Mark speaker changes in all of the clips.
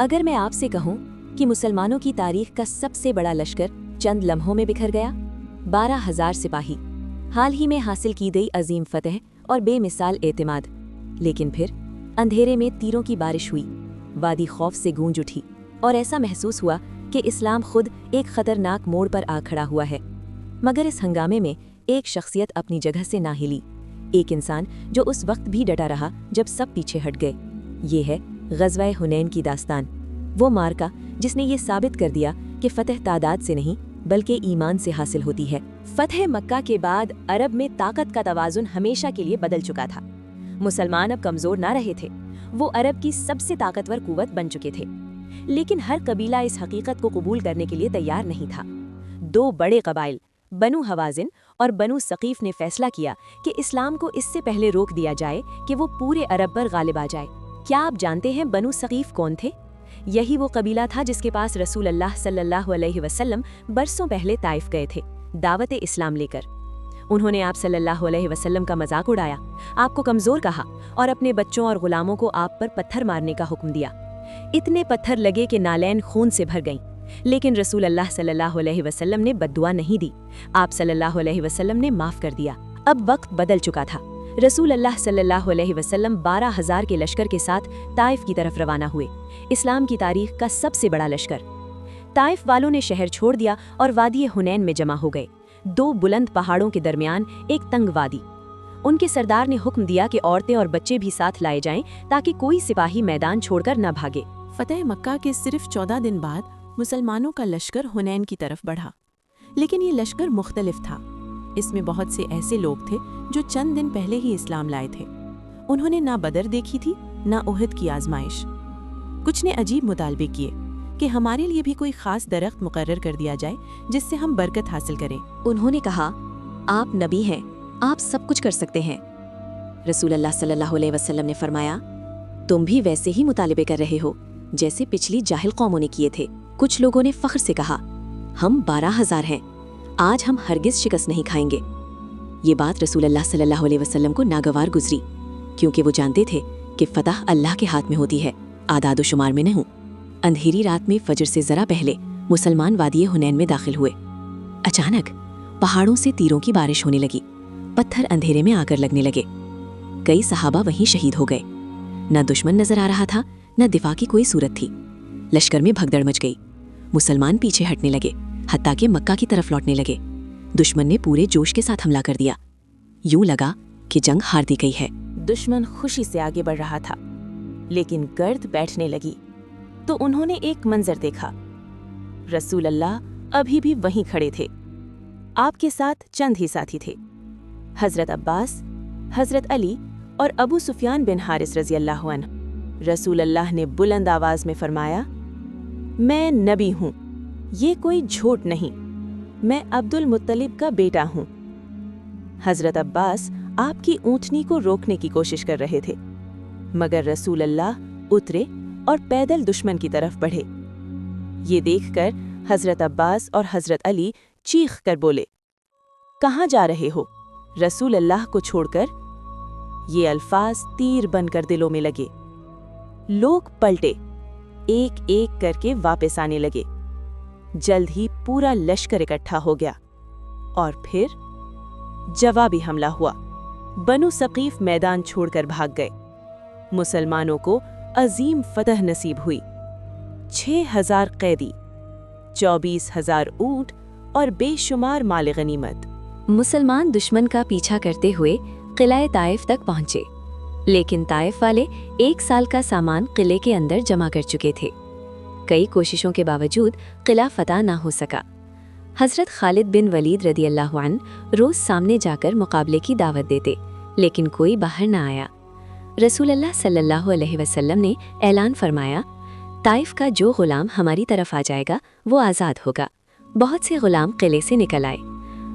Speaker 1: अगर मैं आपसे कहूं कि मुसलमानों की तारीख का सबसे बड़ा लश्कर चंद लम्हों में बिखर गया, 12,000 सिपाही, हाल ही में हासिल की गई अजीम फतह और बेमिसाल एतमाद, लेकिन फिर अंधेरे में तीरों की बारिश हुई, वादी खौफ से गूंज उठी और ऐसा महसूस हुआ कि इस्लाम खुद एक खतरनाक मोड़ पर आ खड़ा हुआ है। मगर इस हंगामे में एक शख्सियत अपनी जगह से ना हिली, एक इंसान जो उस वक्त भी डटा रहा जब सब पीछे हट गए। ये है ग़ज़वा हुनैन की दास्तान, वो मार्का जिसने ये साबित कर दिया कि फतह तादाद से नहीं बल्कि ईमान से हासिल होती है। फतह मक्का के बाद अरब में ताकत का तवाज़ुन हमेशा के लिए बदल चुका था। मुसलमान अब कमज़ोर ना रहे थे, वो अरब की सबसे ताकतवर कुव्वत बन चुके थे। लेकिन हर कबीला इस हकीकत को कबूल करने के लिए तैयार नहीं था। दो बड़े कबाइल बनु हवाज़िन और बनु सकीफ़ ने फैसला किया कि इस्लाम को इससे पहले रोक दिया जाए कि वो पूरे अरब पर गालिब आ जाए। क्या आप जानते हैं बनु सकीफ़ कौन थे? यही वो कबीला था जिसके पास रसूल अल्लाह सल्लल्लाहु अलैहि वसल्लम बरसों पहले ताइफ गए थे दावत इस्लाम लेकर। उन्होंने आप सल्लल्लाहु अलैहि वसल्लम का मजाक उड़ाया, आपको कमज़ोर कहा और अपने बच्चों और गुलामों को आप पर पत्थर मारने का हुक्म दिया। इतने पत्थर लगे कि नालैन खून से भर गईं, लेकिन रसूल अल्लाह सल्लल्लाहु अलैहि वसल्लम ने बद्दुआ नहीं दी। आप सल्लल्लाहु अलैहि वसल्लम ने माफ़ कर दिया। अब वक्त बदल चुका था। रसूल अल्लाह सल्लल्लाहु अलैहि वसल्लम 12,000 के लश्कर के साथ ताइफ की तरफ रवाना हुए, इस्लाम की तारीख का सबसे बड़ा लश्कर। ताइफ वालों ने शहर छोड़ दिया और वादी हुनैन में जमा हो गए, दो बुलंद पहाड़ों के दरमियान एक तंग वादी। उनके सरदार ने हुक्म दिया कि औरतें और बच्चे भी साथ लाए जाएं ताकि कोई सिपाही मैदान छोड़कर न भागे।
Speaker 2: फतेह मक्का के सिर्फ 14 दिन बाद मुसलमानों का लश्कर हुनैन की तरफ बढ़ा, लेकिन ये लश्कर मुख्तलिफ था। इसमें बहुत से ऐसे लोग थे जो चंद दिन पहले ही इस्लाम लाए थे। उन्होंने ना बदर देखी थी ना उहद की आजमाइश। कुछ ने अजीब मुतालबे किए कि हमारे लिए भी कोई खास दरख्त मुकर्रर कर दिया जाए जिससे हम बरकत हासिल करें।
Speaker 1: उन्होंने कहा, आप नबी हैं, आप सब कुछ कर सकते हैं। रसूल अल्लाह सल्लल्लाहु अलैहि वसल्लम ने फरमाया, तुम भी वैसे ही मुतालिबे कर रहे हो जैसे पिछली जाहिल कौमों ने किए थे। कुछ लोगों ने फख्र से कहा, हम 12,000 हैं, आज हम हरगिज शिकस्त नहीं खाएंगे। ये बात रसूल अल्लाह सल्लल्लाहु अलैहि वसल्लम को नागवार गुजरी, क्योंकि वो जानते थे कि फतह अल्लाह के हाथ में होती है, आदाद शुमार में नहीं। अंधेरी रात में फजर से ज़रा पहले मुसलमान वादी हुनैन में दाखिल हुए। अचानक पहाड़ों से तीरों की बारिश होने लगी, पत्थर अंधेरे में आकर लगने लगे। कई सहाबा वहीं शहीद हो गए। न दुश्मन नजर आ रहा था, न दिफा की कोई सूरत थी। लश्कर में भगदड़ मच गई। मुसलमान पीछे हटने लगे, हत्ता के मक्का की तरफ लौटने लगे। दुश्मन ने पूरे जोश के साथ हमला कर दिया। यूं लगा कि जंग हार दी गई है।
Speaker 2: दुश्मन खुशी से आगे बढ़ रहा था, लेकिन गर्द बैठने लगी तो उन्होंने एक मंजर देखा। रसूल अल्लाह अभी भी वहीं खड़े थे। आपके साथ चंद ही साथी थे, हजरत अब्बास, हजरत अली और अबू सुफियान बिन हारिस रजी अल्लाह अन्हु। रसूल अल्लाह ने बुलंद आवाज में फरमाया, मैं नबी हूँ, ये कोई झूठ नहीं, मैं अब्दुल मुत्तलिब का बेटा हूँ। हजरत अब्बास आपकी ऊँटनी को रोकने की कोशिश कर रहे थे, मगर रसूल अल्लाह उतरे और पैदल दुश्मन की तरफ बढ़े। ये देखकर हजरत अब्बास और हजरत अली चीख कर बोले, कहाँ जा रहे हो रसूल अल्लाह को छोड़कर? ये अल्फाज तीर बनकर दिलों में लगे। लोग पलटे, एक एक करके वापस आने लगे। जल्द ही पूरा लश्कर इकट्ठा हो गया और फिर जवाबी हमला हुआ। बनु सकीफ मैदान छोड़कर भाग गए। मुसलमानों को अजीम फतह नसीब हुई। 6,000 कैदी, 24,000 ऊंट और बेशुमार माल गनीमत।
Speaker 1: मुसलमान दुश्मन का पीछा करते हुए किला ताइफ तक पहुंचे, लेकिन ताइफ वाले 1 साल का सामान किले के अंदर जमा कर चुके थे। कई कोशिशों के बावजूद किला फतह ना हो सका। हजरत खालिद बिन वलीद रदी अल्लाह अन्हु रोज सामने जाकर मुकाबले की दावत देते, लेकिन कोई बाहर ना आया। रसूल अल्लाह सल्लल्लाहु अलैहि वसल्लम ने ऐलान फरमाया, ताइफ का जो गुलाम हमारी तरफ आ जाएगा वो आज़ाद होगा। बहुत से गुलाम किले से निकल आए।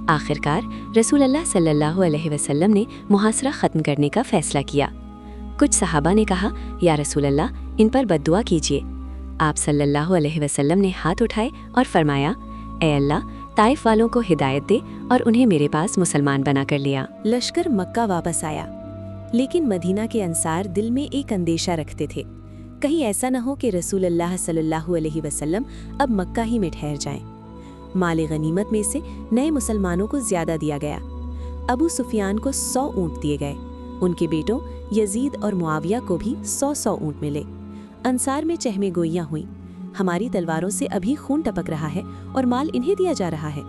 Speaker 1: आखिरकार रसूल अल्लाह सल्लल्लाहु अलैहि वसल्लम ने मुहासरा ख़त्म करने का फ़ैसला किया। कुछ सहाबा ने कहा, या रसूल अल्लाह, इन पर बद्दुआ कीजिए। आप सल्लल्लाहु अलैहि वसल्लम ने हाथ उठाए और फरमाया, ए अल्लाह, ताइफ वालों को हिदायत दे और उन्हें मेरे पास मुसलमान बना कर लिया। लश्कर मक्का वापस आया, लेकिन मदीना के अंसार दिल में एक अंदेशा रखते थे,
Speaker 2: کہیں ایسا نہ ہو کہ رسول اللہ صلی اللہ علیہ وسلم اب مکہ ہی میں ٹھہر جائیں۔ مال غنیمت میں سے نئے مسلمانوں کو زیادہ دیا گیا۔ ابو سفیان کو 100 اونٹ دیے گئے، ان کے بیٹوں یزید اور معاویہ کو بھی 100 اونٹ ملے۔ انصار میں چہمے گوئیاں ہوئیں، ہماری تلواروں سے ابھی خون ٹپک رہا ہے اور مال انہیں دیا جا رہا ہے۔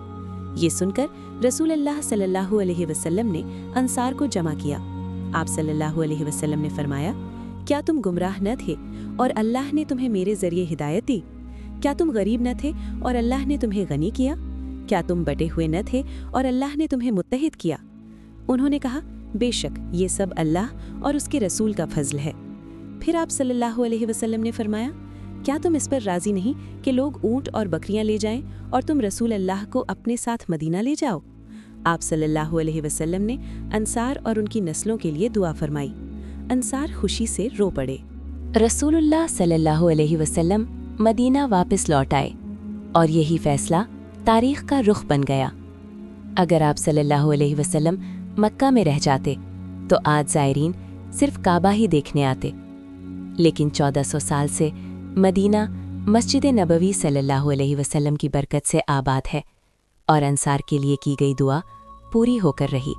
Speaker 2: یہ سن کر رسول اللہ صلی اللہ علیہ وسلم نے انصار کو جمع کیا۔ آپ صلی اللہ علیہ وسلم نے فرمایا، کیا تم گمراہ نہ تھے اور اللہ نے تمہیں میرے ذریعے ہدایت دی؟ کیا تم غریب نہ تھے اور اللہ نے تمہیں غنی کیا؟ کیا تم بٹے ہوئے نہ تھے اور اللہ نے تمہیں متحد کیا؟ انہوں نے کہا، بے شک یہ سب اللہ اور اس کے رسول کا فضل ہے۔ پھر آپ صلی اللہ علیہ وسلم نے فرمایا، کیا تم اس پر راضی نہیں کہ لوگ اونٹ اور بکریاں لے جائیں اور تم رسول اللہ کو اپنے ساتھ مدینہ لے جاؤ؟ آپ صلی اللہ علیہ وسلم نے انصار اور ان کی نسلوں کے لیے دعا فرمائی۔ انصار خوشی سے رو پڑے۔
Speaker 1: رسول اللہ صلی اللہ علیہ وسلم مدینہ واپس لوٹ آئے اور یہی فیصلہ تاریخ کا رخ بن گیا۔ اگر آپ صلی اللہ علیہ وسلم مکہ میں رہ جاتے تو آج زائرین صرف کعبہ ہی دیکھنے آتے، لیکن 1400 سال سے مدینہ مسجد نبوی صلی اللہ علیہ وسلم کی برکت سے آباد ہے اور انصار کے لیے کی گئی دعا پوری ہو کر رہی۔